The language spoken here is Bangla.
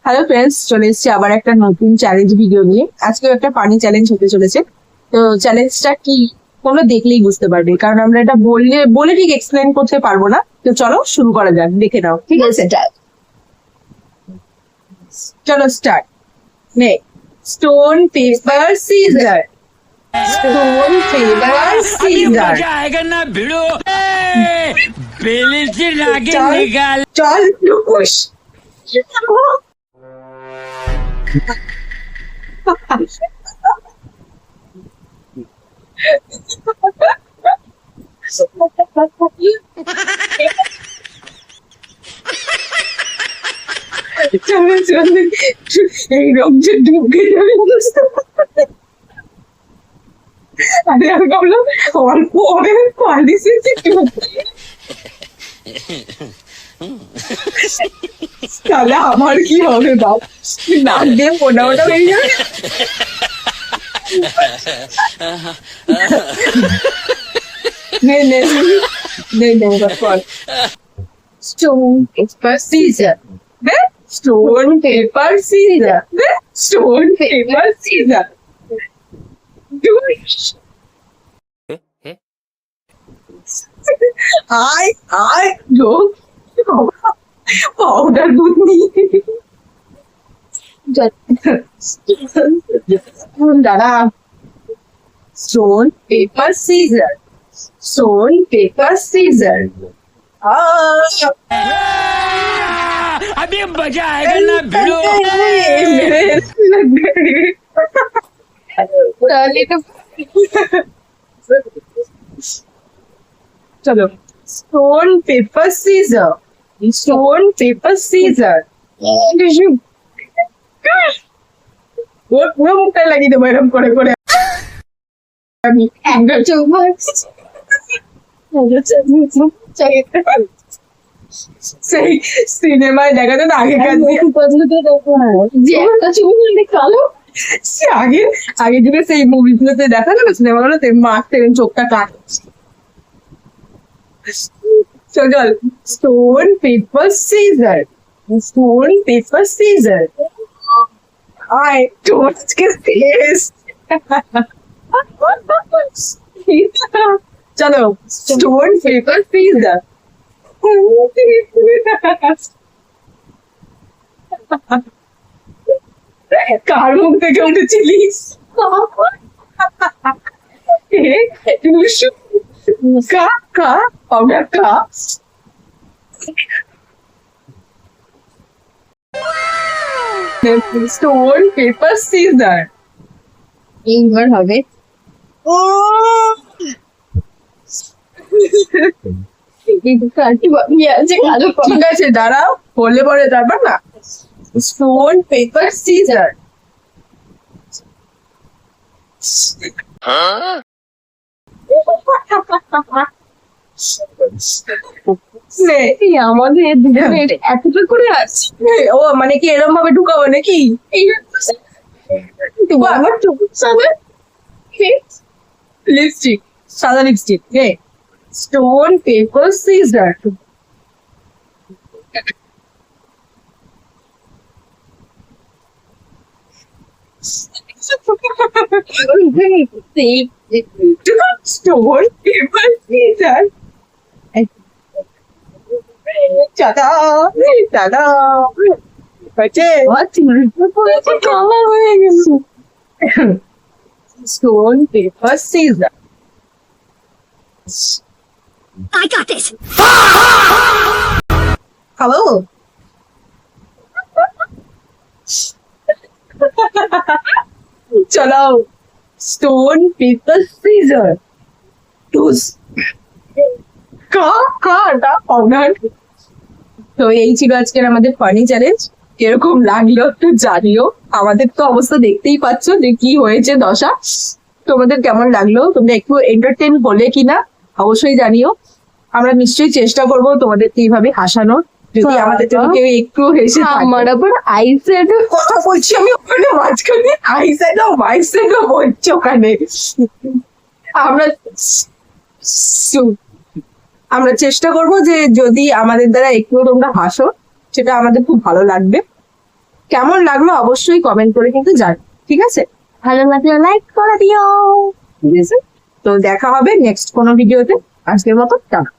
হ্যালো ফ্রেন্ডস, চলে এসেছি আবার একটা নতুন চ্যালেঞ্জ ভিডিও নিয়ে। আজকেও একটা ফানি চ্যালেঞ্জ হতে চলেছে। তো চ্যালেঞ্জটা কি তোমরা দেখলেই বুঝতে পারবে, কারণ আমরা এটা বলে ঠিক এক্সপ্লেন করতে পারবো না। তো চলো শুরু করা যাক, দেখে নাও। ঠিক আছে, চলো স্টার্ট। নে, stone paper scissor. Stone paper caesar. आएगा ना भिड़ो बेली से नागिन निकाल। চল লুকুশ। এই রকম যে ঢুকে যাবে বুঝতে পারবে। আরে আমি ভাবলাম অল্প অনেক পালিশে তাহলে আমার কি হবে বাপ, নাক দিয়ে মোটা মোটা হয়ে যাবে। নে নে নে নে বল। Stone paper scissor. Stone paper scissor. Stone paper scissor. আয় আয় লোক পাউডার দুধ নিয়ে দাঁড়া। Stone paper scissor. Stone paper scissor. अभी मजा आएगा ना भिड़ो। चलो, stone paper scissor. Stone paper scissor. ওর পুরো মুখটা লাগিয়ে দেবো এরকম করে করে। আমি সেই সিনেমায় দেখাতো না আগেকার সে আগে আগে যুগে সেই মুভিগুলোতে দেখাতো না, সিনেমাগুলোতে মারতে চোখটা কাট। চল, stone paper scissor. Stone paper scissor. আয় টোস্টকে ফেস। চলো, স্টোন পেপার সিজার। কার মুখ থেকে উঠেছিলিস? কা কা পাউডার কা। Stone paper caesar. এইবার হবে ঠিক আছে, দাঁড়াও, বললে পরে তারপর না। Stone paper caesar. আমাদের এতটা করে আছে। ও মানে কি এরকম ভাবে ঢুকাবো নাকি? আমার লিপস্টিক, সাদা lipstick. Stone paper scissor. Stone paper caesar. দাদা দাদা হয়েছে, কালার হয়ে গেছে। Stone paper caesar. I got this. Hello. চলো, স্টোন পেপার সিজার। টুস তো এই ছিল আজকের আমাদের ফানি চ্যালেঞ্জ। কিরকম লাগলো একটু জানিও। আমাদের তো অবস্থা দেখতেই পাচ্ছ যে কি হয়েছে দশা। তোমাদের কেমন লাগলো, তোমরা একটু এন্টারটেন হলে কিনা অবশ্যই জানিও। আমরা নিশ্চয়ই চেষ্টা করবো তোমাদেরকে এইভাবে হাসানোর, যদি আমাদের জন্য কেউ একটু হেসে। আমার আবার আইস্যাডো কথা বলছি আমি ওখানে মাঝখানে, আইস্যাডো মাইস্যাডো বলছি ওখানে। আমরা চেষ্টা করবো যে যদি আমাদের দ্বারা একটু তোমরা হাসো, সেটা আমাদের খুব ভালো লাগবে। কেমন লাগলো অবশ্যই কমেন্ট করে কিন্তু জান, ঠিক আছে? ভালো লাগলে লাইক করে দিও। ঠিক আছে, তো দেখা হবে নেক্সট কোনো ভিডিওতে। আজকের মতো টাটা।